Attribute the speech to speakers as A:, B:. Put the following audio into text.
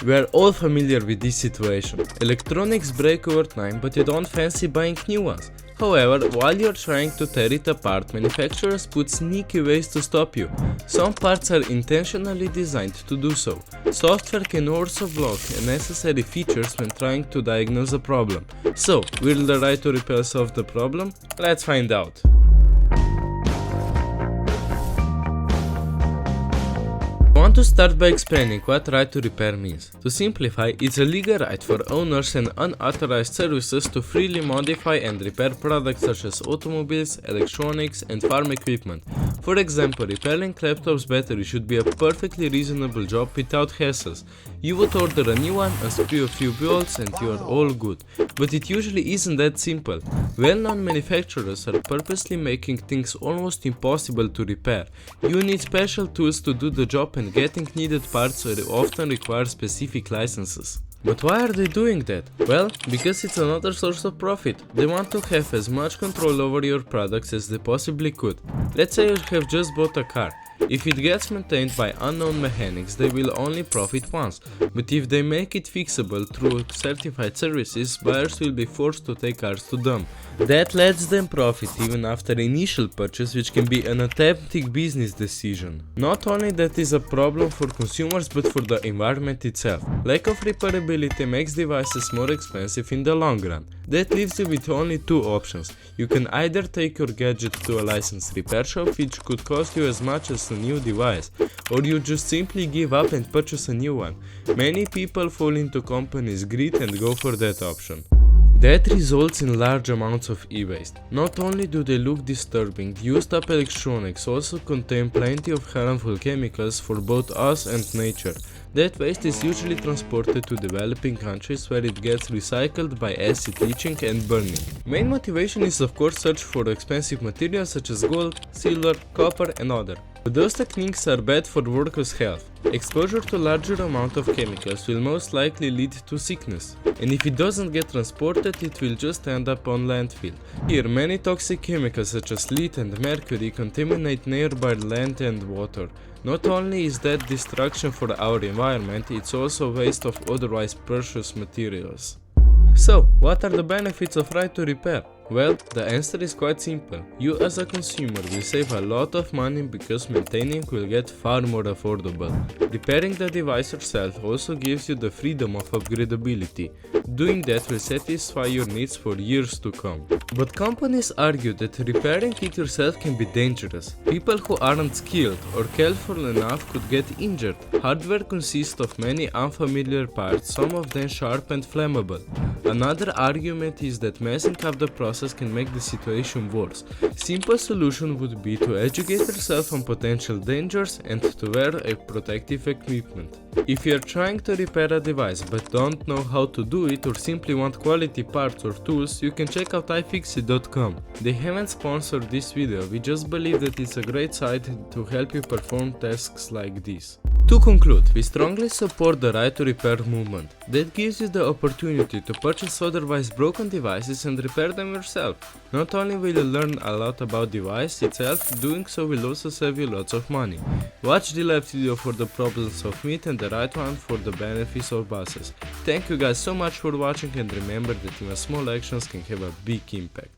A: We are all familiar with this situation. Electronics break over time, but you don't fancy buying new ones. However, while you're trying to tear it apart, manufacturers put sneaky ways to stop you. Some parts are intentionally designed to do so. Software can also block unnecessary features when trying to diagnose a problem. So, will the right to repair solve the problem? Let's find out. I want to start by explaining what right to repair means. To simplify, it's a legal right for owners and unauthorized services to freely modify and repair products such as automobiles, electronics, and farm equipment. For example, repairing laptop's battery should be a perfectly reasonable job without hassles. You would order a new one, unscrew a few bolts, and you are all good. But it usually isn't that simple. Well-known manufacturers are purposely making things almost impossible to repair. You need special tools to do the job, and getting needed parts often require specific licenses. But why are they doing that? Well, because it's another source of profit. They want to have as much control over your products as they possibly could. Let's say you have just bought a car. If it gets maintained by unknown mechanics, they will only profit once. But if they make it fixable through certified services, buyers will be forced to take cars to them. That lets them profit even after initial purchase, which can be an attempting business decision. Not only that is a problem for consumers, but for the environment itself. Lack of repairability makes devices more expensive in the long run. That leaves you with only two options. You can either take your gadget to a licensed repair shop, which could cost you as much as a new device, or you just simply give up and purchase a new one. Many people fall into companies' greed and go for that option. That results in large amounts of e-waste. Not only do they look disturbing, used up electronics also contain plenty of harmful chemicals for both us and nature. That waste is usually transported to developing countries where it gets recycled by acid leaching and burning. Main motivation is of course search for expensive materials such as gold, silver, copper and other. But those techniques are bad for workers' health. Exposure to larger amount of chemicals will most likely lead to sickness. And if it doesn't get transported, it will just end up on landfill. Here, many toxic chemicals such as lead and mercury contaminate nearby land and water. Not only is that destruction for our environment, it's also waste of otherwise precious materials. So, what are the benefits of right to repair? Well, the answer is quite simple. You as a consumer will save a lot of money because maintaining will get far more affordable. Repairing the device yourself also gives you the freedom of upgradability. Doing that will satisfy your needs for years to come. But companies argue that repairing it yourself can be dangerous. People who aren't skilled or careful enough could get injured. Hardware consists of many unfamiliar parts, some of them sharp and flammable. Another argument is that messing up the process can make the situation worse. Simple solution would be to educate yourself on potential dangers and to wear a protective equipment. If you are trying to repair a device but don't know how to do it or simply want quality parts or tools, you can check out ifixit.com. They haven't sponsored this video, we just believe that it's a great site to help you perform tasks like this. To conclude, we strongly support the right to repair movement. That gives you the opportunity to purchase otherwise broken devices and repair them yourself. Not only will you learn a lot about the device itself, doing so will also save you lots of money. Watch the left video for the problems of meat and the right one for the benefits of buses. Thank you guys so much for watching, and remember that even small actions can have a big impact.